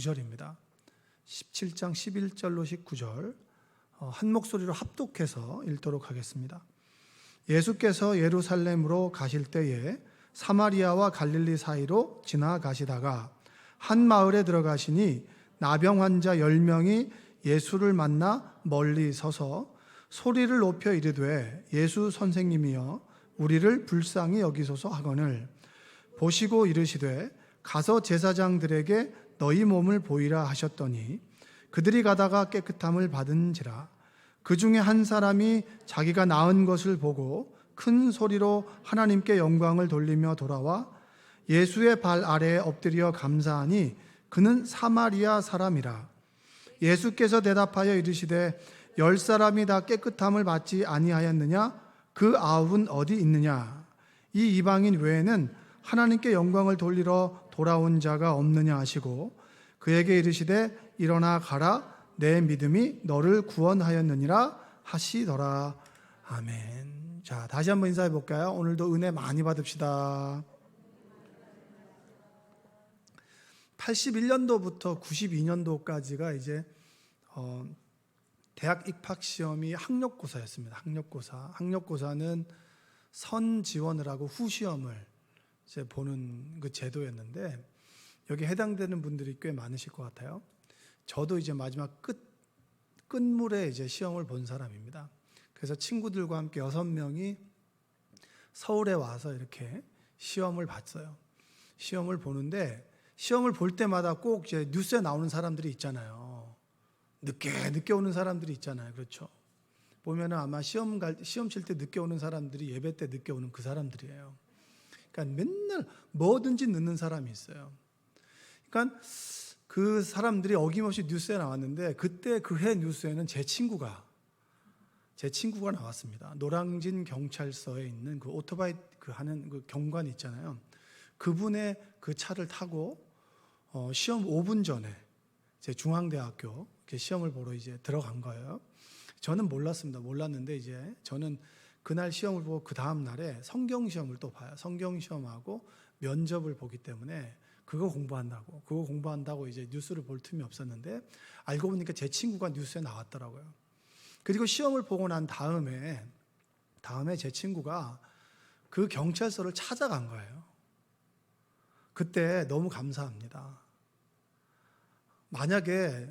9절입니다. 17장 11절로 19절 한 목소리로 합독해서 읽도록 하겠습니다. 예수께서 예루살렘으로 가실 때에 사마리아와 갈릴리 사이로 지나가시다가 한 마을에 들어가시니 나병 환자 10명이 예수를 만나 멀리 서서 소리를 높여 이르되 예수 선생님이여 우리를 불쌍히 여기소서 하거늘 보시고 이르시되 가서 제사장들에게 너희 몸을 보이라 하셨더니 그들이 가다가 깨끗함을 받은지라. 그 중에 한 사람이 자기가 나은 것을 보고 큰 소리로 하나님께 영광을 돌리며 돌아와 예수의 발 아래에 엎드려 감사하니 그는 사마리아 사람이라. 예수께서 대답하여 이르시되 10사람이 다 깨끗함을 받지 아니하였느냐? 그 9은 어디 있느냐? 이 이방인 외에는 하나님께 영광을 돌리러 돌아온 자가 없느냐 하시고 그에게 이르시되 일어나 가라 내 믿음이 너를 구원하였느니라 하시더라. 아멘. 자, 다시 한번 인사해 볼까요? 오늘도 은혜 많이 받읍시다. 81년도부터 92년도까지가 이제 대학 입학 시험이 학력고사였습니다. 학력고사는 선 지원을 하고 후 시험을 이제 보는 그 제도였는데 여기 해당되는 분들이 꽤 많으실 것 같아요. 저도 이제 마지막 끝물에 이제 시험을 본 사람입니다. 그래서 친구들과 함께 6명이 서울에 와서 이렇게 시험을 봤어요. 시험을 보는데 시험을 볼 때마다 꼭 이제 뉴스에 나오는 사람들이 있잖아요. 늦게 오는 사람들이 있잖아요. 그렇죠? 보면은 아마 시험 칠 때 늦게 오는 사람들이 예배 때 늦게 오는 그 사람들이에요. 그러니까 맨날 뭐든지 늦는 사람이 있어요. 그러니까 그 사람들이 어김없이 뉴스에 나왔는데 그때 그 해 뉴스에는 제 친구가 나왔습니다. 노량진 경찰서에 있는 그 오토바이 하는 그 경관 있잖아요. 그분의 그 차를 타고 시험 5분 전에 제 중앙대학교 시험을 보러 이제 들어간 거예요. 저는 몰랐는데 이제 저는 그날 시험을 보고 그 다음 날에 성경 시험을 또 봐요. 성경 시험하고 면접을 보기 때문에 그거 공부한다고 이제 뉴스를 볼 틈이 없었는데 알고 보니까 제 친구가 뉴스에 나왔더라고요. 그리고 시험을 보고 난 다음에 제 친구가 그 경찰서를 찾아간 거예요. 그때 너무 감사합니다. 만약에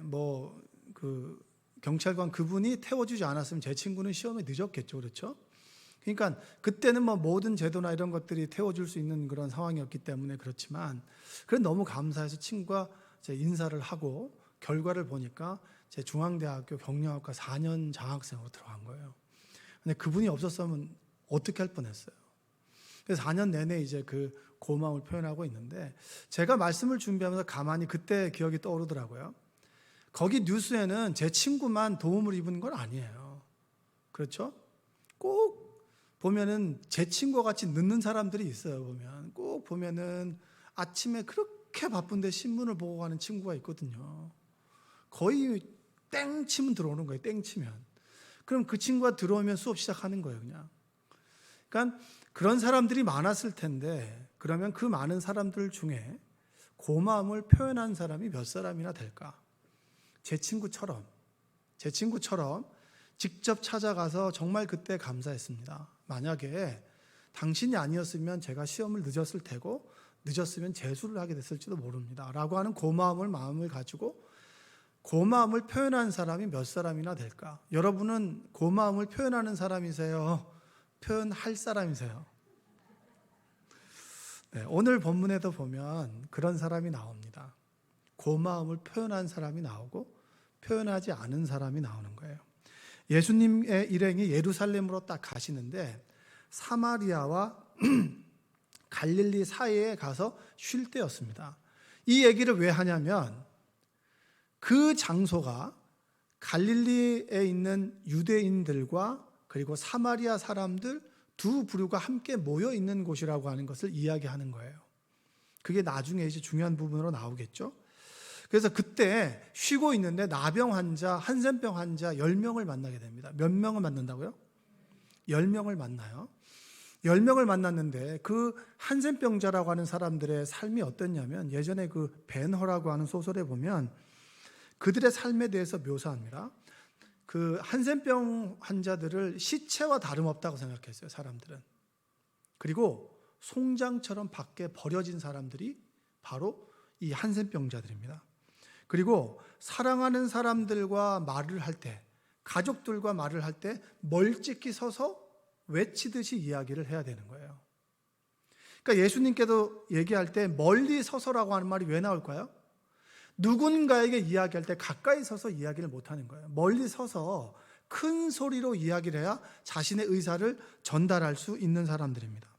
그 경찰관 그분이 태워주지 않았으면 제 친구는 시험에 늦었겠죠. 그렇죠? 그러니까 그때는 모든 제도나 이런 것들이 태워줄 수 있는 그런 상황이었기 때문에 그렇지만 그래 너무 감사해서 친구가 제 인사를 하고 결과를 보니까 제 중앙대학교 경영학과 4년 장학생으로 들어간 거예요. 근데 그분이 없었으면 어떻게 할 뻔했어요. 그래서 4년 내내 이제 그 고마움을 표현하고 있는데 제가 말씀을 준비하면서 가만히 그때 기억이 떠오르더라고요. 거기 뉴스에는 제 친구만 도움을 입은 건 아니에요. 그렇죠? 꼭 보면은 제 친구와 같이 늦는 사람들이 있어요. 꼭 보면은 아침에 그렇게 바쁜데 신문을 보고 가는 친구가 있거든요. 거의 땡 치면 들어오는 거예요. 땡 치면. 그럼 그 친구가 들어오면 수업 시작하는 거예요. 그냥. 그러니까 그런 사람들이 많았을 텐데 그러면 그 많은 사람들 중에 고마움을 표현한 사람이 몇 사람이나 될까? 제 친구처럼 직접 찾아가서 정말 그때 감사했습니다. 만약에 당신이 아니었으면 제가 시험을 늦었을 테고 늦었으면 재수를 하게 됐을지도 모릅니다. 라고 하는 마음을 가지고 고마움을 표현한 사람이 몇 사람이나 될까? 여러분은 고마움을 표현하는 사람이세요? 표현할 사람이세요? 네, 오늘 본문에도 보면 그런 사람이 나옵니다. 고마움을 표현한 사람이 나오고 표현하지 않은 사람이 나오는 거예요. 예수님의 일행이 예루살렘으로 딱 가시는데 사마리아와 갈릴리 사이에 가서 쉴 때였습니다. 이 얘기를 왜 하냐면 그 장소가 갈릴리에 있는 유대인들과 그리고 사마리아 사람들 두 부류가 함께 모여 있는 곳이라고 하는 것을 이야기하는 거예요. 그게 나중에 이제 중요한 부분으로 나오겠죠. 그래서 그때 쉬고 있는데 나병 환자, 한센병 환자 10명을 만나게 됩니다. 몇 명을 만난다고요? 10명을 만나요. 10명을 만났는데 그 한센병자라고 하는 사람들의 삶이 어땠냐면, 예전에 그 벤허라고 하는 소설에 보면 그들의 삶에 대해서 묘사합니다. 그 한센병 환자들을 시체와 다름없다고 생각했어요, 사람들은. 그리고 송장처럼 밖에 버려진 사람들이 바로 이 한센병자들입니다. 그리고 사랑하는 사람들과 말을 할 때, 가족들과 말을 할 때 멀찍이 서서 외치듯이 이야기를 해야 되는 거예요. 그러니까 예수님께도 얘기할 때 멀리 서서라고 하는 말이 왜 나올까요? 누군가에게 이야기할 때 가까이 서서 이야기를 못하는 거예요. 멀리 서서 큰 소리로 이야기를 해야 자신의 의사를 전달할 수 있는 사람들입니다.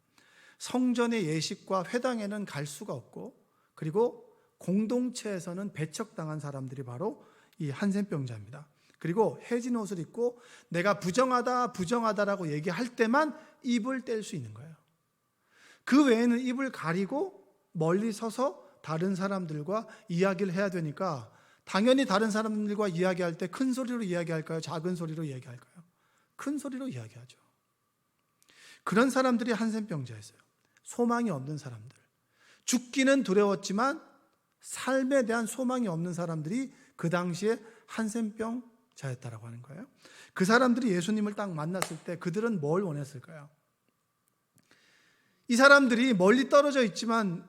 성전의 예식과 회당에는 갈 수가 없고, 그리고 공동체에서는 배척당한 사람들이 바로 이 한센병자입니다. 그리고 해진 옷을 입고 내가 부정하다라고 얘기할 때만 입을 뗄 수 있는 거예요. 그 외에는 입을 가리고 멀리 서서 다른 사람들과 이야기를 해야 되니까, 당연히 다른 사람들과 이야기할 때 큰 소리로 이야기할까요? 작은 소리로 이야기할까요? 큰 소리로 이야기하죠. 그런 사람들이 한센병자였어요. 소망이 없는 사람들. 죽기는 두려웠지만 삶에 대한 소망이 없는 사람들이 그 당시에 한센병자였다라고 하는 거예요. 그 사람들이 예수님을 딱 만났을 때 그들은 뭘 원했을까요? 이 사람들이 멀리 떨어져 있지만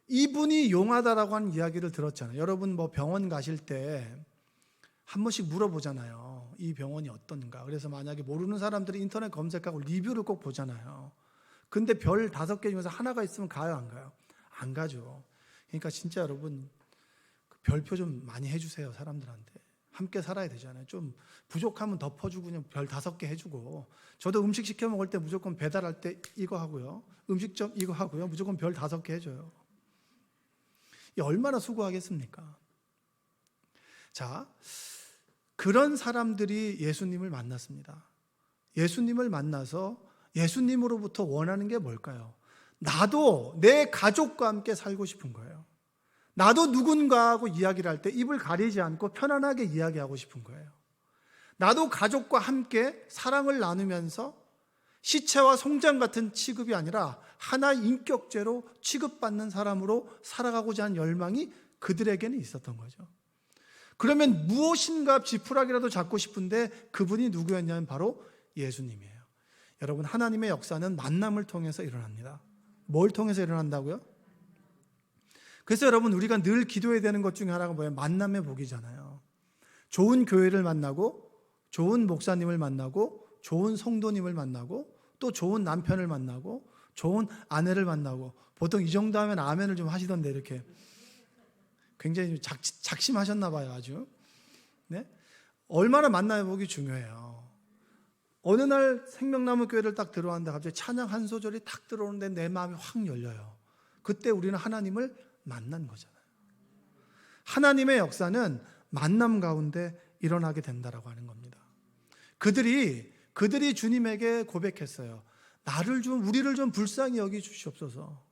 이분이 용하다라고 하는 이야기를 들었잖아요. 여러분 뭐 병원 가실 때 한 번씩 물어보잖아요. 이 병원이 어떤가. 그래서 만약에 모르는 사람들이 인터넷 검색하고 리뷰를 꼭 보잖아요. 근데 별 5개 중에서 하나가 있으면 가요, 안 가요? 안 가죠. 그러니까 진짜 여러분 별표 좀 많이 해주세요, 사람들한테. 함께 살아야 되잖아요. 좀 부족하면 덮어주고 그냥 별 5개 해주고. 저도 음식 시켜 먹을 때 무조건 배달할 때 이거 하고요. 음식점 이거 하고요. 무조건 별 5개 해줘요. 이 얼마나 수고하겠습니까? 자, 그런 사람들이 예수님을 만났습니다. 예수님을 만나서 예수님으로부터 원하는 게 뭘까요? 나도 내 가족과 함께 살고 싶은 거예요. 나도 누군가하고 이야기를 할 때 입을 가리지 않고 편안하게 이야기하고 싶은 거예요. 나도 가족과 함께 사랑을 나누면서 시체와 송장 같은 취급이 아니라 하나의 인격체로 취급받는 사람으로 살아가고자 하는 열망이 그들에게는 있었던 거죠. 그러면 무엇인가 지푸라기라도 잡고 싶은데 그분이 누구였냐면 바로 예수님이에요. 여러분, 하나님의 역사는 만남을 통해서 일어납니다. 뭘 통해서 일어난다고요? 그래서 여러분, 우리가 늘 기도해야 되는 것 중에 하나가 뭐예요? 만남의 복이잖아요. 좋은 교회를 만나고, 좋은 목사님을 만나고, 좋은 성도님을 만나고, 또 좋은 남편을 만나고, 좋은 아내를 만나고. 보통 이 정도 하면 아멘을 좀 하시던데, 이렇게 굉장히 작심하셨나 봐요, 아주. 네? 얼마나 만남의 복이 중요해요. 어느 날 생명나무 교회를 딱 들어왔는데 갑자기 찬양 한 소절이 딱 들어오는데 내 마음이 확 열려요. 그때 우리는 하나님을 만난 거잖아요. 하나님의 역사는 만남 가운데 일어나게 된다라고 하는 겁니다. 그들이 주님에게 고백했어요. 우리를 좀 불쌍히 여겨 주시옵소서.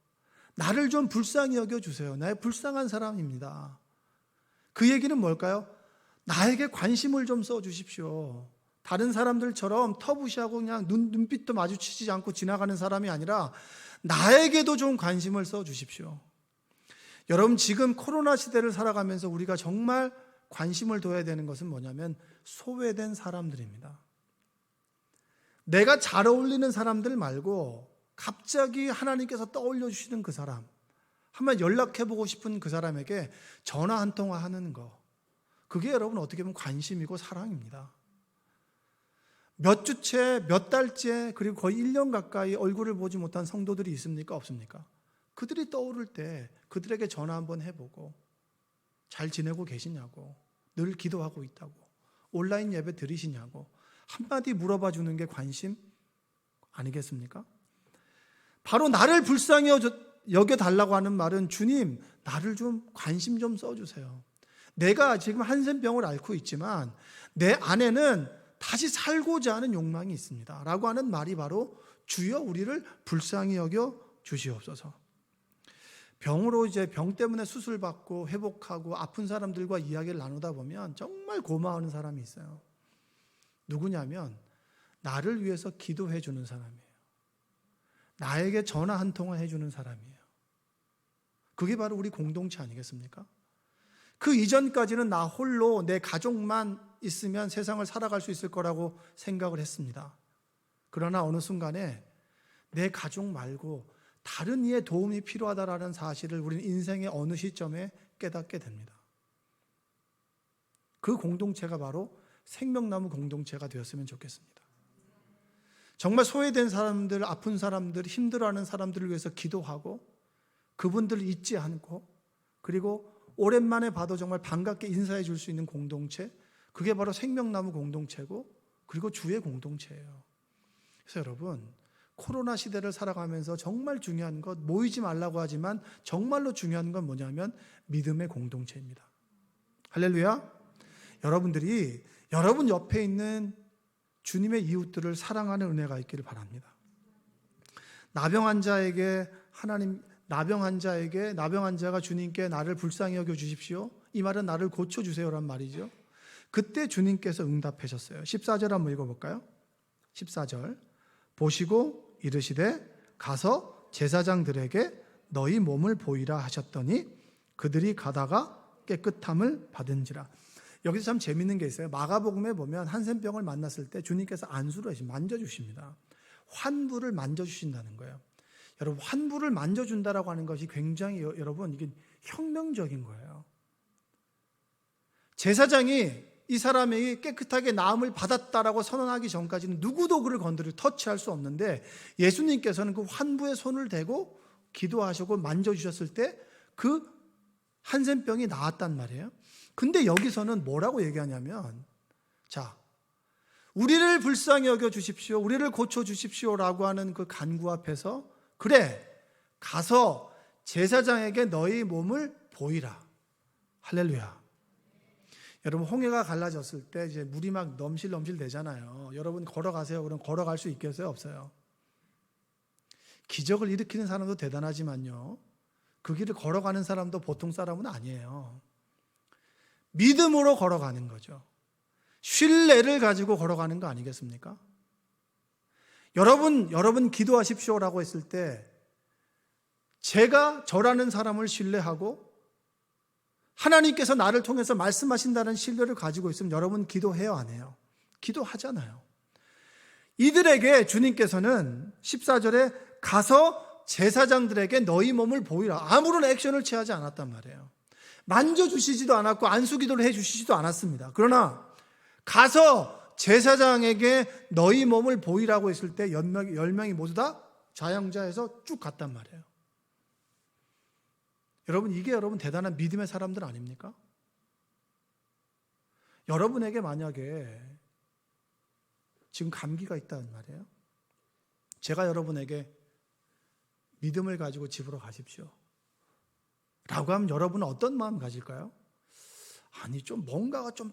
나를 좀 불쌍히 여겨 주세요. 나의 불쌍한 사람입니다. 그 얘기는 뭘까요? 나에게 관심을 좀 써 주십시오. 다른 사람들처럼 터부시하고 그냥 눈빛도 마주치지 않고 지나가는 사람이 아니라 나에게도 좀 관심을 써 주십시오. 여러분, 지금 코로나 시대를 살아가면서 우리가 정말 관심을 둬야 되는 것은 뭐냐면 소외된 사람들입니다. 내가 잘 어울리는 사람들 말고 갑자기 하나님께서 떠올려 주시는 그 사람, 한번 연락해보고 싶은 그 사람에게 전화 한 통화 하는 거, 그게 여러분 어떻게 보면 관심이고 사랑입니다. 몇 주째, 몇 달째, 그리고 거의 1년 가까이 얼굴을 보지 못한 성도들이 있습니까? 없습니까? 그들이 떠오를 때 그들에게 전화 한번 해보고 잘 지내고 계시냐고, 늘 기도하고 있다고, 온라인 예배 드리시냐고 한마디 물어봐 주는 게 관심 아니겠습니까? 바로 나를 불쌍히 여겨달라고 하는 말은 주님, 나를 좀 관심 좀 써주세요. 내가 지금 한센병을 앓고 있지만 내 안에는 다시 살고자 하는 욕망이 있습니다 라고 하는 말이 바로 주여 우리를 불쌍히 여겨 주시옵소서. 병으로 이제 병 때문에 수술받고 회복하고 아픈 사람들과 이야기를 나누다 보면 정말 고마워하는 사람이 있어요. 누구냐면 나를 위해서 기도해 주는 사람이에요. 나에게 전화 한 통화 해주는 사람이에요. 그게 바로 우리 공동체 아니겠습니까? 그 이전까지는 나 홀로 내 가족만 있으면 세상을 살아갈 수 있을 거라고 생각을 했습니다. 그러나 어느 순간에 내 가족 말고 다른 이의 도움이 필요하다라는 사실을 우리는 인생의 어느 시점에 깨닫게 됩니다. 그 공동체가 바로 생명나무 공동체가 되었으면 좋겠습니다. 정말 소외된 사람들, 아픈 사람들, 힘들어하는 사람들을 위해서 기도하고 그분들을 잊지 않고 그리고 오랜만에 봐도 정말 반갑게 인사해 줄 수 있는 공동체, 그게 바로 생명나무 공동체고 그리고 주의 공동체예요. 그래서 여러분, 코로나 시대를 살아가면서 정말 중요한 것, 모이지 말라고 하지만 정말로 중요한 건 뭐냐면 믿음의 공동체입니다. 할렐루야. 여러분들이 여러분 옆에 있는 주님의 이웃들을 사랑하는 은혜가 있기를 바랍니다. 나병 환자가 주님께 나를 불쌍히 여겨 주십시오. 이 말은 나를 고쳐주세요란 말이죠. 그때 주님께서 응답하셨어요. 14절 한번 읽어볼까요? 14절. 보시고 이르시되 가서 제사장들에게 너희 몸을 보이라 하셨더니 그들이 가다가 깨끗함을 받은지라. 여기서 참 재밌는 게 있어요. 마가복음에 보면 한센병을 만났을 때 주님께서 안수를 만져주십니다. 환부를 만져주신다는 거예요. 여러분, 환부를 만져준다라고 하는 것이 굉장히 여러분 이게 혁명적인 거예요. 제사장이 이 사람이 깨끗하게 나음을 받았다라고 선언하기 전까지는 누구도 그를 터치할 수 없는데 예수님께서는 그 환부에 손을 대고 기도하시고 만져주셨을 때 그 한센병이 나았단 말이에요. 근데 여기서는 뭐라고 얘기하냐면, 자, 우리를 불쌍히 여겨 주십시오, 우리를 고쳐 주십시오라고 하는 그 간구 앞에서 그래, 가서 제사장에게 너희 몸을 보이라. 할렐루야. 여러분, 홍해가 갈라졌을 때 이제 물이 막 넘실넘실 되잖아요. 여러분 걸어가세요. 그럼 걸어갈 수 있겠어요? 없어요? 기적을 일으키는 사람도 대단하지만요, 그 길을 걸어가는 사람도 보통 사람은 아니에요. 믿음으로 걸어가는 거죠. 신뢰를 가지고 걸어가는 거 아니겠습니까? 여러분 기도하십시오라고 했을 때 제가 저라는 사람을 신뢰하고 하나님께서 나를 통해서 말씀하신다는 신뢰를 가지고 있으면 여러분 기도해요, 안 해요? 기도하잖아요. 이들에게 주님께서는 14절에 가서 제사장들에게 너희 몸을 보이라. 아무런 액션을 취하지 않았단 말이에요. 만져주시지도 않았고 안수기도를 해주시지도 않았습니다. 그러나 가서 제사장에게 너희 몸을 보이라고 했을 때 10명이 모두 다 좌양좌에서 쭉 갔단 말이에요. 여러분, 이게 여러분 대단한 믿음의 사람들 아닙니까? 여러분에게 만약에 지금 감기가 있다는 말이에요. 제가 여러분에게 믿음을 가지고 집으로 가십시오 라고 하면 여러분은 어떤 마음 가질까요? 아니, 좀 뭔가가 좀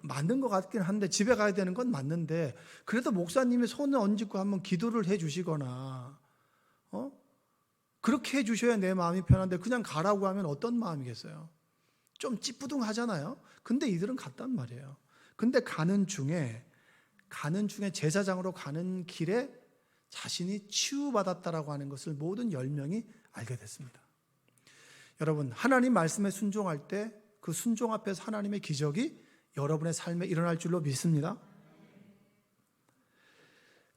맞는 것 같긴 한데 집에 가야 되는 건 맞는데 그래도 목사님이 손을 얹고 한번 기도를 해 주시거나 그렇게 해 주셔야 내 마음이 편한데 그냥 가라고 하면 어떤 마음이겠어요? 좀 찌뿌둥하잖아요. 근데 이들은 갔단 말이에요. 근데 가는 중에 제사장으로 가는 길에 자신이 치유받았다라고 하는 것을 모든 10명이 알게 됐습니다. 여러분, 하나님 말씀에 순종할 때 그 순종 앞에서 하나님의 기적이 여러분의 삶에 일어날 줄로 믿습니다.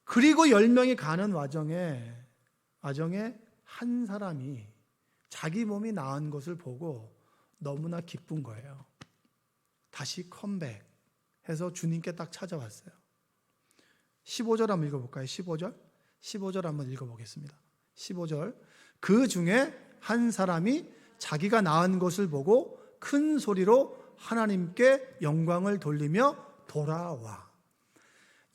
그리고 10명이 가는 와정에 한 사람이 자기 몸이 나은 것을 보고 너무나 기쁜 거예요. 다시 컴백해서 주님께 딱 찾아왔어요. 15절 한번 읽어볼까요? 15절 한번 읽어보겠습니다. 15절. 그 중에 한 사람이 자기가 나은 것을 보고 큰 소리로 하나님께 영광을 돌리며 돌아와.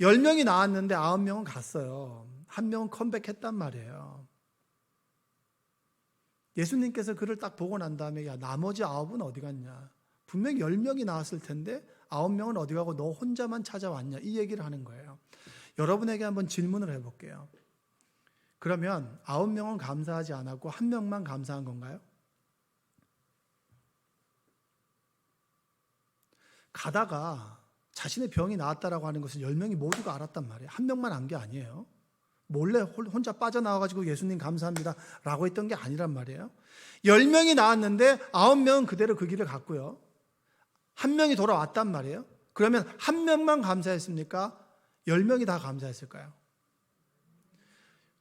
10명이 나왔는데 9명은 갔어요. 1명은 컴백했단 말이에요. 예수님께서 그를 딱 보고 난 다음에 야, 나머지 9은 어디 갔냐? 분명히 10명이 나왔을 텐데 9명은 어디 가고 너 혼자만 찾아왔냐? 이 얘기를 하는 거예요. 여러분에게 한번 질문을 해볼게요. 그러면 9명은 감사하지 않았고 1명만 감사한 건가요? 가다가 자신의 병이 나았다라고 하는 것을 10명이 모두가 알았단 말이에요. 1명만 안 게 아니에요. 몰래 혼자 빠져나와가지고 예수님 감사합니다 라고 했던 게 아니란 말이에요. 10명이 나왔는데 9명은 그대로 그 길을 갔고요. 1명이 돌아왔단 말이에요. 그러면 1명만 감사했습니까? 10명이 다 감사했을까요?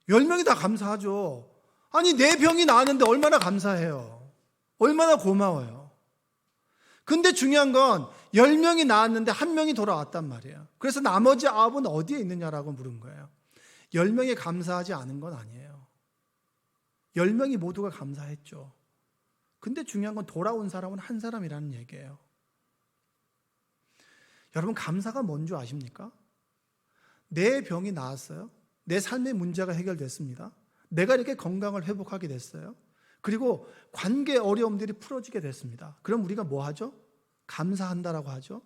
10명이 다 감사하죠. 아니, 내 병이 나았는데 얼마나 감사해요. 얼마나 고마워요. 근데 중요한 건 10명이 나았는데 1명이 돌아왔단 말이에요. 그래서 나머지 9은 어디에 있느냐라고 물은 거예요. 10명이 감사하지 않은 건 아니에요. 10명이 모두가 감사했죠. 근데 중요한 건 돌아온 사람은 한 사람이라는 얘기예요. 여러분, 감사가 뭔 줄 아십니까? 내 병이 나았어요. 내 삶의 문제가 해결됐습니다. 내가 이렇게 건강을 회복하게 됐어요. 그리고 관계 어려움들이 풀어지게 됐습니다. 그럼 우리가 뭐 하죠? 감사한다라고 하죠.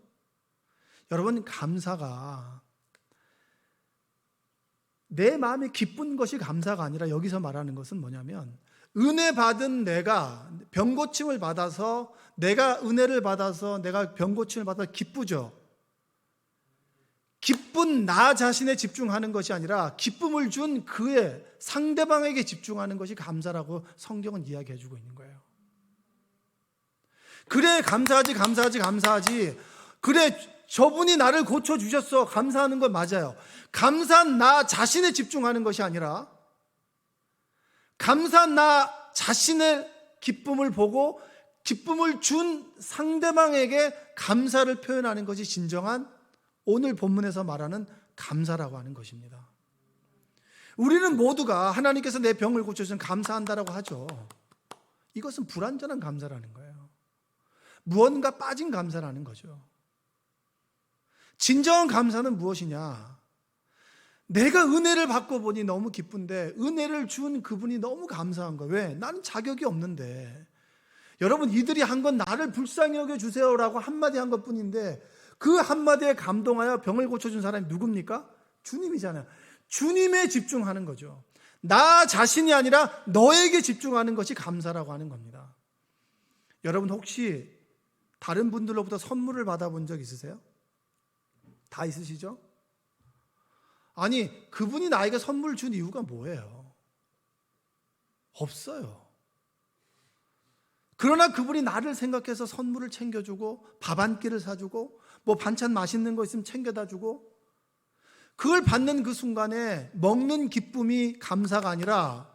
여러분, 감사가 내 마음이 기쁜 것이 감사가 아니라 여기서 말하는 것은 뭐냐면, 은혜 받은 내가 병고침을 받아서, 내가 은혜를 받아서 내가 병고침을 받아서 기쁘죠. 기쁜 나 자신에 집중하는 것이 아니라 기쁨을 준 그의 상대방에게 집중하는 것이 감사라고 성경은 이야기해 주고 있는 거예요. 그래, 감사하지, 감사하지, 감사하지. 그래, 저분이 나를 고쳐주셨어. 감사하는 건 맞아요. 감사한 나 자신에 집중하는 것이 아니라 감사한 나 자신의 기쁨을 보고 기쁨을 준 상대방에게 감사를 표현하는 것이 진정한 오늘 본문에서 말하는 감사라고 하는 것입니다. 우리는 모두가 하나님께서 내 병을 고쳐주신 감사한다라고 하죠. 이것은 불완전한 감사라는 거예요. 무언가 빠진 감사라는 거죠. 진정한 감사는 무엇이냐? 내가 은혜를 받고 보니 너무 기쁜데 은혜를 준 그분이 너무 감사한 거예요. 왜? 나는 자격이 없는데. 여러분, 이들이 한 건 나를 불쌍히 여겨주세요라고 한마디 한 것뿐인데 그 한마디에 감동하여 병을 고쳐준 사람이 누굽니까? 주님이잖아요. 주님에 집중하는 거죠. 나 자신이 아니라 너에게 집중하는 것이 감사라고 하는 겁니다. 여러분, 혹시 다른 분들로부터 선물을 받아본 적 있으세요? 다 있으시죠? 아니, 그분이 나에게 선물을 준 이유가 뭐예요? 없어요. 그러나 그분이 나를 생각해서 선물을 챙겨주고 밥 한 끼를 사주고 뭐 반찬 맛있는 거 있으면 챙겨다 주고, 그걸 받는 그 순간에 먹는 기쁨이 감사가 아니라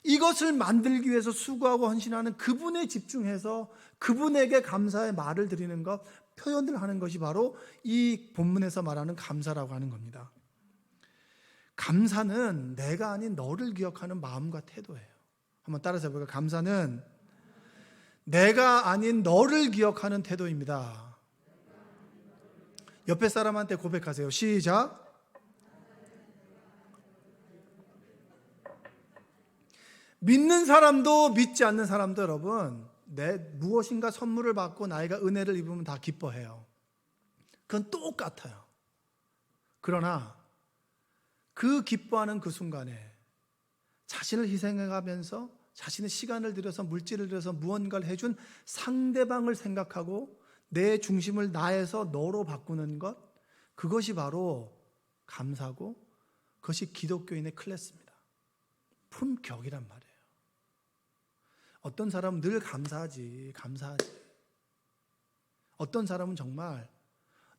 이것을 만들기 위해서 수고하고 헌신하는 그분에 집중해서 그분에게 감사의 말을 드리는 것, 표현을 하는 것이 바로 이 본문에서 말하는 감사라고 하는 겁니다. 감사는 내가 아닌 너를 기억하는 마음과 태도예요. 한번 따라서 해볼까요? 감사는 내가 아닌 너를 기억하는 태도입니다. 옆에 사람한테 고백하세요. 시작. 믿는 사람도 믿지 않는 사람도 여러분, 내 무엇인가 선물을 받고 나이가 은혜를 입으면 다 기뻐해요. 그건 똑같아요. 그러나 그 기뻐하는 그 순간에 자신을 희생해가면서 자신의 시간을 들여서 물질을 들여서 무언가를 해준 상대방을 생각하고 내 중심을 나에서 너로 바꾸는 것, 그것이 바로 감사고 그것이 기독교인의 클래스입니다. 품격이란 말이에요. 어떤 사람은 늘 감사하지. 어떤 사람은 정말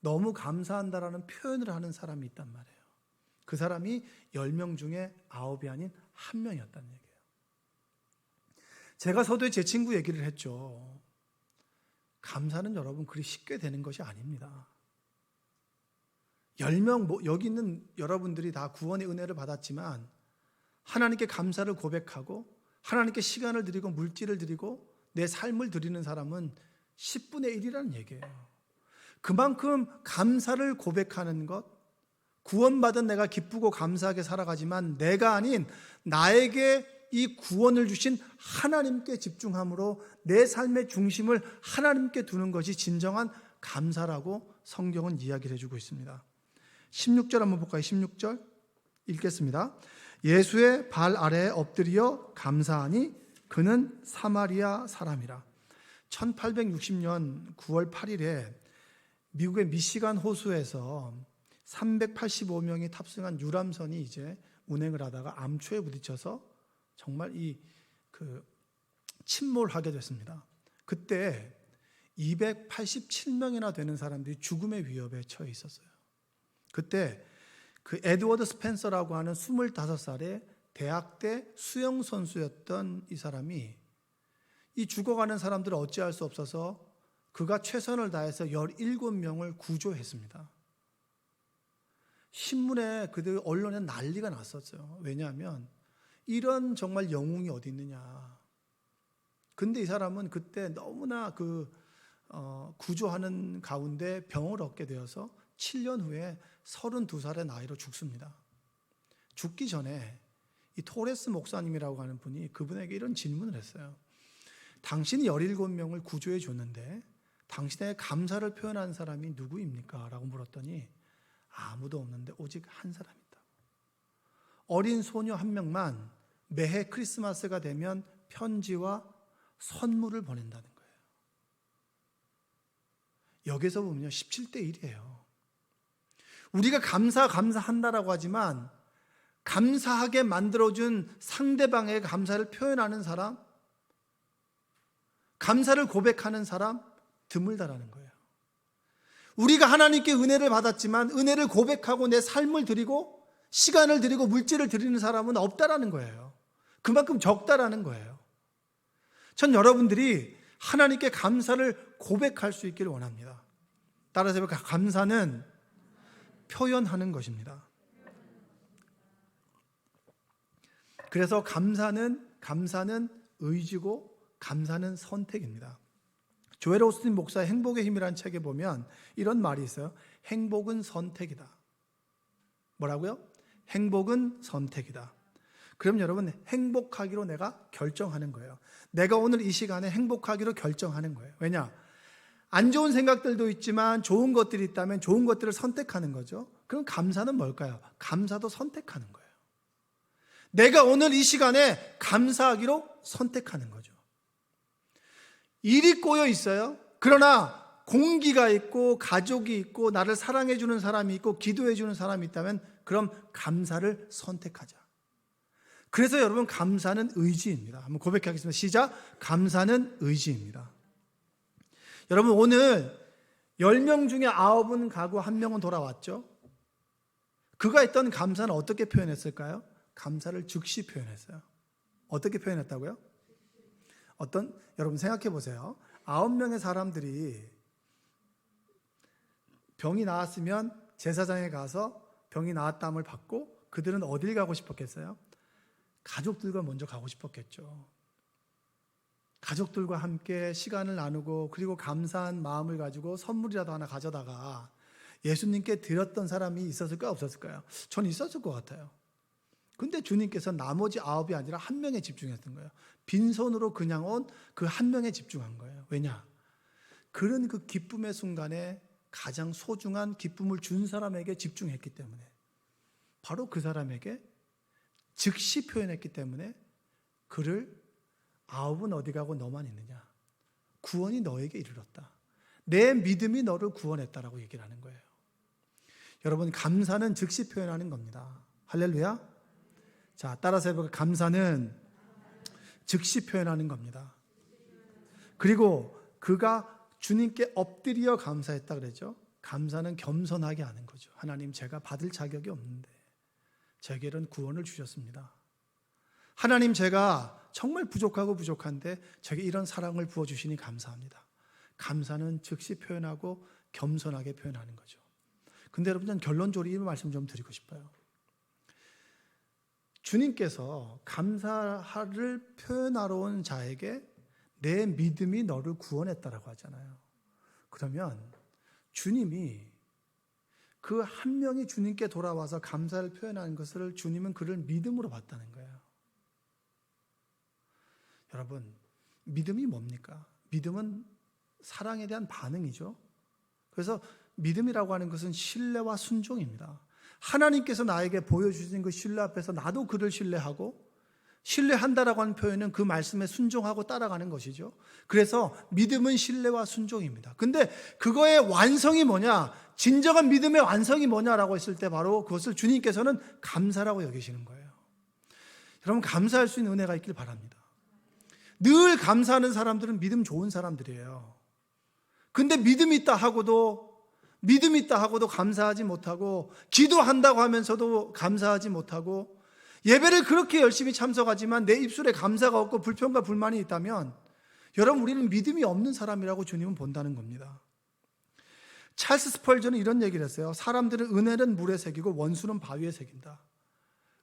너무 감사한다라는 표현을 하는 사람이 있단 말이에요. 그 사람이 10명 중에 9이 아닌 1명이었다는 얘기예요. 제가 서두에 제 친구 얘기를 했죠. 감사는 여러분 그리 쉽게 되는 것이 아닙니다. 10명, 여기 있는 여러분들이 다 구원의 은혜를 받았지만 하나님께 감사를 고백하고 하나님께 시간을 드리고 물질을 드리고 내 삶을 드리는 사람은 10분의 1이라는 얘기예요. 그만큼 감사를 고백하는 것, 구원받은 내가 기쁘고 감사하게 살아가지만 내가 아닌 나에게 이 구원을 주신 하나님께 집중함으로 내 삶의 중심을 하나님께 두는 것이 진정한 감사라고 성경은 이야기를 해주고 있습니다. 16절 한번 볼까요? 16절 읽겠습니다. 예수의 발 아래에 엎드려 감사하니 그는 사마리아 사람이라. 1860년 9월 8일에 미국의 미시간 호수에서 385명이 탑승한 유람선이 이제 운행을 하다가 암초에 부딪혀서 정말 침몰하게 됐습니다. 그때 287명이나 되는 사람들이 죽음의 위협에 처해 있었어요. 그때 그 에드워드 스펜서라고 하는 25살의 대학 때 수영 선수였던 이 사람이 이 죽어가는 사람들을 어찌할 수 없어서 그가 최선을 다해서 17명을 구조했습니다. 신문에 그들 언론에 난리가 났었어요. 왜냐하면 이런 정말 영웅이 어디 있느냐. 근데 이 사람은 그때 너무나 구조하는 가운데 병을 얻게 되어서 7년 후에 32살의 나이로 죽습니다. 죽기 전에 이 토레스 목사님이라고 하는 분이 그분에게 이런 질문을 했어요. 당신이 17명을 구조해 줬는데 당신의 감사를 표현한 사람이 누구입니까? 라고 물었더니 아무도 없는데 오직 한 사람이 있다. 어린 소녀 한 명만 매해 크리스마스가 되면 편지와 선물을 보낸다는 거예요. 여기서 보면요, 17대 1이에요. 우리가 감사한다라고 하지만 감사하게 만들어준 상대방에게 감사를 표현하는 사람, 감사를 고백하는 사람 드물다라는 거예요. 우리가 하나님께 은혜를 받았지만 은혜를 고백하고 내 삶을 드리고 시간을 드리고 물질을 드리는 사람은 없다라는 거예요. 그만큼 적다라는 거예요. 전 여러분들이 하나님께 감사를 고백할 수 있기를 원합니다. 따라서 감사는 표현하는 것입니다. 그래서 감사는 의지고 감사는 선택입니다. 조엘 오스틴 목사의 행복의 힘이라는 책에 보면 이런 말이 있어요. 행복은 선택이다. 뭐라고요? 행복은 선택이다. 그럼 여러분, 행복하기로 내가 결정하는 거예요. 내가 오늘 이 시간에 행복하기로 결정하는 거예요. 왜냐? 안 좋은 생각들도 있지만 좋은 것들이 있다면 좋은 것들을 선택하는 거죠. 그럼 감사는 뭘까요? 감사도 선택하는 거예요. 내가 오늘 이 시간에 감사하기로 선택하는 거죠. 일이 꼬여 있어요. 그러나 공기가 있고 가족이 있고 나를 사랑해 주는 사람이 있고 기도해 주는 사람이 있다면 그럼 감사를 선택하자. 그래서 여러분, 감사는 의지입니다. 한번 고백하겠습니다. 시작. 감사는 의지입니다. 여러분, 오늘 10명 중에 9은 가고 1명은 돌아왔죠. 그가 했던 감사는 어떻게 표현했을까요? 감사를 즉시 표현했어요. 어떻게 표현했다고요? 여러분 생각해 보세요. 9명의 사람들이 병이 나았으면 제사장에 가서 병이 나았다함을 받고 그들은 어딜 가고 싶었겠어요? 가족들과 먼저 가고 싶었겠죠. 가족들과 함께 시간을 나누고 그리고 감사한 마음을 가지고 선물이라도 하나 가져다가 예수님께 드렸던 사람이 있었을까요? 없었을까요? 전 있었을 것 같아요. 근데 주님께서 나머지 9이 아니라 1명에 집중했던 거예요. 빈손으로 그냥 온 그 1명에 집중한 거예요. 왜냐? 그런 그 기쁨의 순간에 가장 소중한 기쁨을 준 사람에게 집중했기 때문에, 바로 그 사람에게 즉시 표현했기 때문에 그를 9은 어디 가고 너만 있느냐? 구원이 너에게 이르렀다. 내 믿음이 너를 구원했다라고 얘기를 하는 거예요. 여러분, 감사는 즉시 표현하는 겁니다. 할렐루야. 자, 따라서 해볼까요? 감사는 즉시 표현하는 겁니다. 그리고 그가 주님께 엎드려 감사했다 그랬죠. 감사는 겸손하게 하는 거죠. 하나님, 제가 받을 자격이 없는데 제게는 구원을 주셨습니다. 하나님, 제가 정말 부족한데 제게 이런 사랑을 부어주시니 감사합니다. 감사는 즉시 표현하고 겸손하게 표현하는 거죠. 근데 여러분, 저는 결론적으로 이 말씀 좀 드리고 싶어요. 주님께서 감사를 표현하러 온 자에게 내 믿음이 너를 구원했다라고 하잖아요. 그러면 주님이 그 1명이 주님께 돌아와서 감사를 표현하는 것을 주님은 그를 믿음으로 봤다는 거예요. 여러분, 믿음이 뭡니까? 믿음은 사랑에 대한 반응이죠. 그래서 믿음이라고 하는 것은 신뢰와 순종입니다. 하나님께서 나에게 보여주신 그 신뢰 앞에서 나도 그를 신뢰하고, 신뢰한다라고 하는 표현은 그 말씀에 순종하고 따라가는 것이죠. 그래서 믿음은 신뢰와 순종입니다. 근데 그거의 완성이 뭐냐? 진정한 믿음의 완성이 뭐냐라고 했을 때 바로 그것을 주님께서는 감사라고 여기시는 거예요. 여러분, 감사할 수 있는 은혜가 있길 바랍니다. 늘 감사하는 사람들은 믿음 좋은 사람들이에요. 근데 믿음이 있다 하고도 감사하지 못하고, 기도한다고 하면서도 감사하지 못하고, 예배를 그렇게 열심히 참석하지만 내 입술에 감사가 없고 불평과 불만이 있다면, 여러분, 우리는 믿음이 없는 사람이라고 주님은 본다는 겁니다. 찰스 스펄전은 이런 얘기를 했어요. 사람들은 은혜는 물에 새기고 원수는 바위에 새긴다.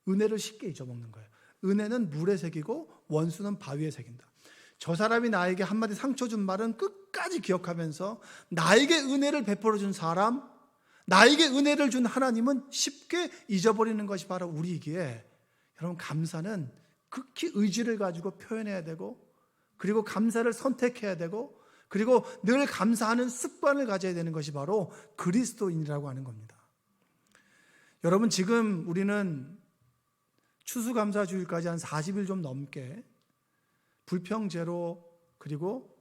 은혜를 쉽게 잊어먹는 거예요. 은혜는 물에 새기고 원수는 바위에 새긴다. 저 사람이 나에게 한마디 상처 준 말은 끝까지 기억하면서 나에게 은혜를 베풀어 준 사람, 나에게 은혜를 준 하나님은 쉽게 잊어버리는 것이 바로 우리이기에, 여러분, 감사는 극히 의지를 가지고 표현해야 되고, 그리고 감사를 선택해야 되고, 그리고 늘 감사하는 습관을 가져야 되는 것이 바로 그리스도인이라고 하는 겁니다. 여러분, 지금 우리는 추수감사주일까지 한 40일 좀 넘게 불평제로, 그리고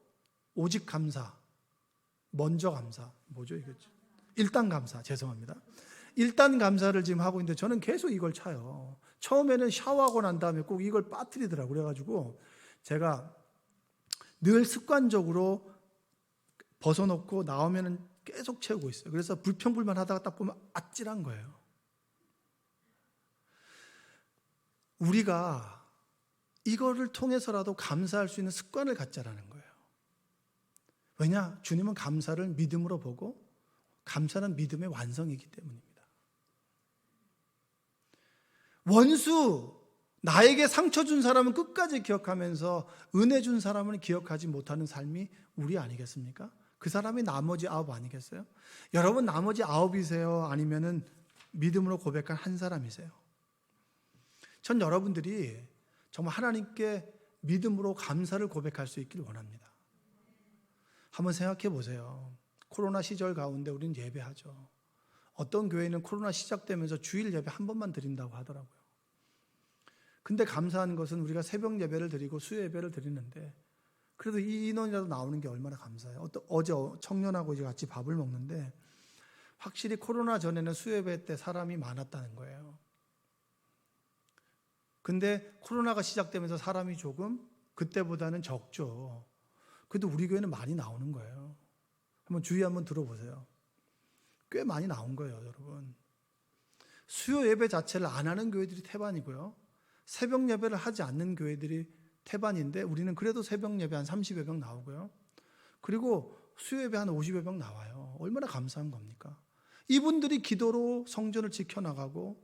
오직 감사, 먼저 감사, 뭐죠 이게? 일단 감사, 죄송합니다. 일단 감사를 지금 하고 있는데 저는 계속 이걸 차요. 처음에는 샤워하고 난 다음에 꼭 이걸 빠뜨리더라고요. 그래가지고 제가 늘 습관적으로 벗어놓고 나오면은 계속 채우고 있어요. 그래서 불평불만 하다가 딱 보면 아찔한 거예요. 우리가 이거를 통해서라도 감사할 수 있는 습관을 갖자라는 거예요. 왜냐? 주님은 감사를 믿음으로 보고, 감사는 믿음의 완성이기 때문입니다. 원수, 나에게 상처 준 사람은 끝까지 기억하면서 은혜 준 사람은 기억하지 못하는 삶이 우리 아니겠습니까? 그 사람이 나머지 9 아니겠어요? 여러분, 나머지 9이세요? 아니면은 믿음으로 고백한 한 사람이세요? 전 여러분들이 정말 하나님께 믿음으로 감사를 고백할 수 있기를 원합니다. 한번 생각해 보세요. 코로나 시절 가운데 우리는 예배하죠. 어떤 교회는 코로나 시작되면서 주일 예배 한 번만 드린다고 하더라고요. 근데 감사한 것은 우리가 새벽 예배를 드리고 수요 예배를 드리는데 그래도 이 인원이라도 나오는 게 얼마나 감사해요. 어제 청년하고 이제 같이 밥을 먹는데 확실히 코로나 전에는 수요 예배 때 사람이 많았다는 거예요. 근데 코로나가 시작되면서 사람이 조금 그때보다는 적죠. 그래도 우리 교회는 많이 나오는 거예요. 한번 주의 한번 들어보세요. 꽤 많이 나온 거예요, 여러분. 수요 예배 자체를 안 하는 교회들이 태반이고요. 새벽 예배를 하지 않는 교회들이 태반인데 우리는 그래도 새벽 예배 한 30여 명 나오고요. 그리고 수요 예배 한 50여 명 나와요. 얼마나 감사한 겁니까? 이분들이 기도로 성전을 지켜나가고,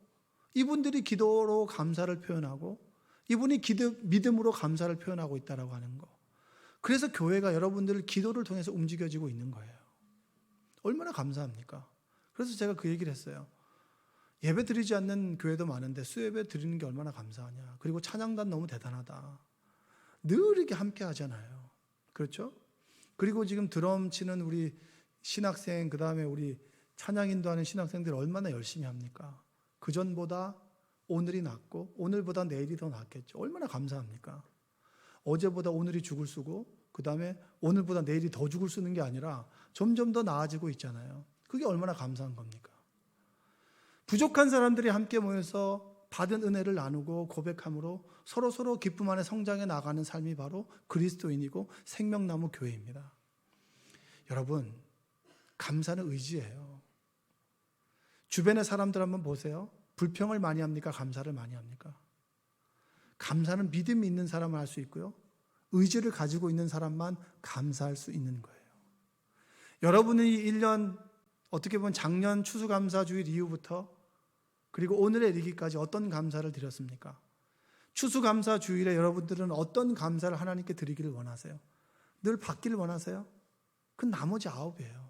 이분들이 기도로 감사를 표현하고, 이분이 믿음으로 감사를 표현하고 있다라고 하는 거. 그래서 교회가 여러분들 기도를 통해서 움직여지고 있는 거예요. 얼마나 감사합니까? 그래서 제가 그 얘기를 했어요. 예배 드리지 않는 교회도 많은데 수예배 드리는 게 얼마나 감사하냐. 그리고 찬양단 너무 대단하다. 늘 이렇게 함께 하잖아요. 그렇죠? 그리고 지금 드럼 치는 우리 신학생, 그 다음에 우리 찬양 인도하는 신학생들 얼마나 열심히 합니까? 그전보다 오늘이 낫고 오늘보다 내일이 더 낫겠죠. 얼마나 감사합니까? 어제보다 오늘이 죽을 쓰고 그 다음에 오늘보다 내일이 더 죽을 쓰는 게 아니라 점점 더 나아지고 있잖아요. 그게 얼마나 감사한 겁니까? 부족한 사람들이 함께 모여서 받은 은혜를 나누고 고백함으로 서로 기쁨 안에 성장해 나가는 삶이 바로 그리스도인이고 생명나무 교회입니다. 여러분, 감사는 의지예요. 주변의 사람들 한번 보세요. 불평을 많이 합니까? 감사를 많이 합니까? 감사는 믿음이 있는 사람은 할 수 있고요. 의지를 가지고 있는 사람만 감사할 수 있는 거예요. 여러분은 이 1년 어떻게 보면 작년 추수감사주일 이후부터 그리고 오늘에 이르기까지 어떤 감사를 드렸습니까? 추수감사주일에 여러분들은 어떤 감사를 하나님께 드리기를 원하세요? 늘 받기를 원하세요? 그건 나머지 9이에요.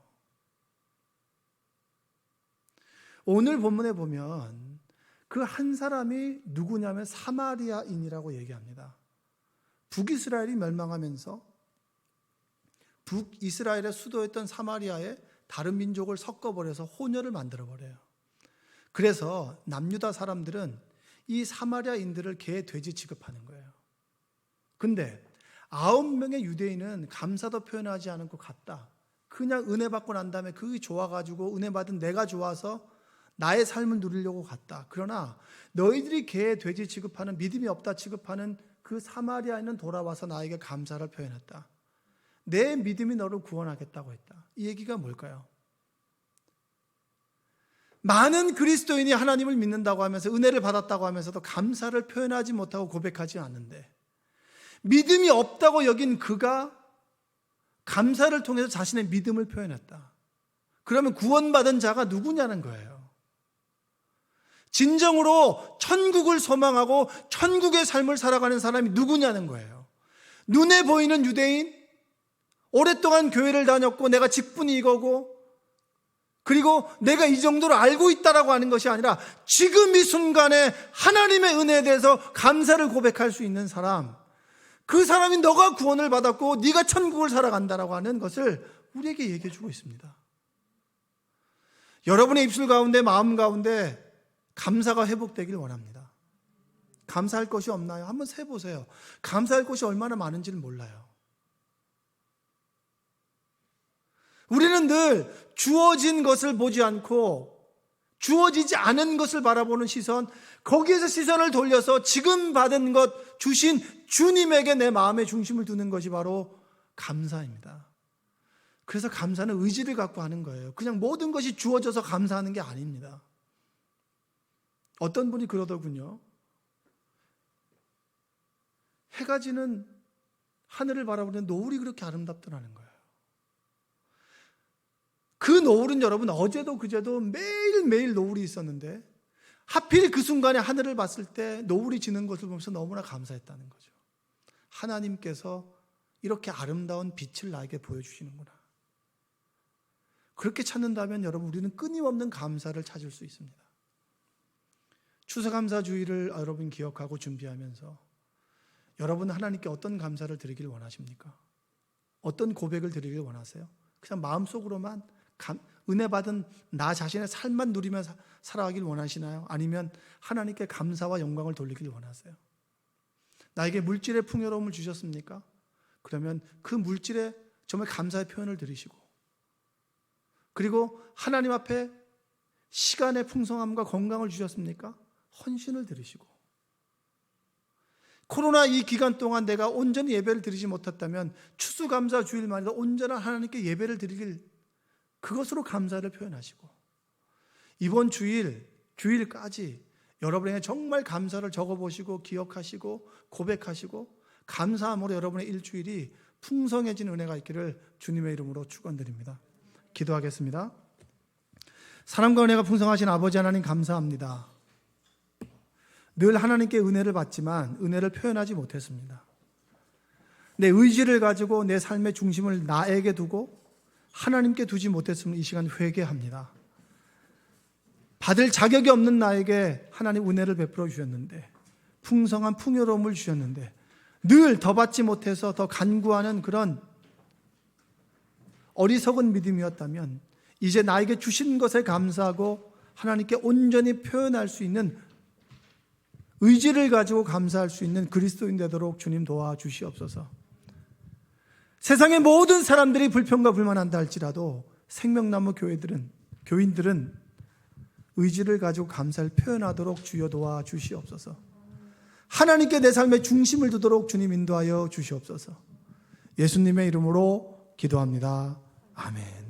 오늘 본문에 보면 그 한 사람이 누구냐면 사마리아인이라고 얘기합니다. 북이스라엘이 멸망하면서 북이스라엘의 수도였던 사마리아에 다른 민족을 섞어버려서 혼혈을 만들어버려요. 그래서 남유다 사람들은 이 사마리아인들을 개, 돼지 취급하는 거예요. 근데 9명의 유대인은 감사도 표현하지 않고 갔다. 그냥 은혜 받고 난 다음에 그게 좋아가지고 은혜 받은 내가 좋아서 나의 삶을 누리려고 갔다. 그러나 너희들이 개, 돼지 취급하는, 믿음이 없다 취급하는 그 사마리아인은 돌아와서 나에게 감사를 표현했다. 내 믿음이 너를 구원하겠다고 했다. 이 얘기가 뭘까요? 많은 그리스도인이 하나님을 믿는다고 하면서 은혜를 받았다고 하면서도 감사를 표현하지 못하고 고백하지 않는데, 믿음이 없다고 여긴 그가 감사를 통해서 자신의 믿음을 표현했다. 그러면 구원받은 자가 누구냐는 거예요. 진정으로 천국을 소망하고 천국의 삶을 살아가는 사람이 누구냐는 거예요. 눈에 보이는 유대인, 오랫동안 교회를 다녔고 내가 직분이 이거고, 그리고 내가 이 정도로 알고 있다라고 하는 것이 아니라 지금 이 순간에 하나님의 은혜에 대해서 감사를 고백할 수 있는 사람, 그 사람이 너가 구원을 받았고 네가 천국을 살아간다라고 하는 것을 우리에게 얘기해 주고 있습니다. 여러분의 입술 가운데, 마음 가운데 감사가 회복되길 원합니다. 감사할 것이 없나요? 한번 세보세요. 감사할 것이 얼마나 많은지를 몰라요. 우리는 늘 주어진 것을 보지 않고 주어지지 않은 것을 바라보는 시선, 거기에서 시선을 돌려서 지금 받은 것 주신 주님에게 내 마음의 중심을 두는 것이 바로 감사입니다. 그래서 감사는 의지를 갖고 하는 거예요. 그냥 모든 것이 주어져서 감사하는 게 아닙니다. 어떤 분이 그러더군요. 해가 지는 하늘을 바라보는 노을이 그렇게 아름답더라는 거예요. 그 노을은 여러분 어제도 그제도 매일매일 노을이 있었는데 하필 그 순간에 하늘을 봤을 때 노을이 지는 것을 보면서 너무나 감사했다는 거죠. 하나님께서 이렇게 아름다운 빛을 나에게 보여주시는구나. 그렇게 찾는다면 여러분 우리는 끊임없는 감사를 찾을 수 있습니다. 추수감사주의를 여러분 기억하고 준비하면서 여러분 하나님께 어떤 감사를 드리길 원하십니까? 어떤 고백을 드리길 원하세요? 그냥 마음속으로만 은혜 받은 나 자신의 삶만 누리며 살아가길 원하시나요? 아니면 하나님께 감사와 영광을 돌리길 원하세요? 나에게 물질의 풍요로움을 주셨습니까? 그러면 그 물질에 정말 감사의 표현을 드리시고, 그리고 하나님 앞에 시간의 풍성함과 건강을 주셨습니까? 헌신을 드리시고, 코로나 이 기간 동안 내가 온전히 예배를 드리지 못했다면 추수감사 주일만이라도 온전한 하나님께 예배를 드리길, 그것으로 감사를 표현하시고, 이번 주일까지 여러분에게 정말 감사를 적어보시고 기억하시고 고백하시고 감사함으로 여러분의 일주일이 풍성해진 은혜가 있기를 주님의 이름으로 축원드립니다. 기도하겠습니다. 사랑과 은혜가 풍성하신 아버지 하나님 감사합니다. 늘 하나님께 은혜를 받지만 은혜를 표현하지 못했습니다. 내 의지를 가지고 내 삶의 중심을 나에게 두고 하나님께 두지 못했음을 이 시간 회개합니다. 받을 자격이 없는 나에게 하나님 은혜를 베풀어 주셨는데, 풍성한 풍요로움을 주셨는데 늘 더 받지 못해서 더 간구하는 그런 어리석은 믿음이었다면 이제 나에게 주신 것에 감사하고 하나님께 온전히 표현할 수 있는 의지를 가지고 감사할 수 있는 그리스도인 되도록 주님 도와주시옵소서. 세상의 모든 사람들이 불평과 불만한다 할지라도 생명나무 교인들은 의지를 가지고 감사를 표현하도록 주여 도와주시옵소서. 하나님께 내 삶의 중심을 두도록 주님 인도하여 주시옵소서. 예수님의 이름으로 기도합니다. 아멘.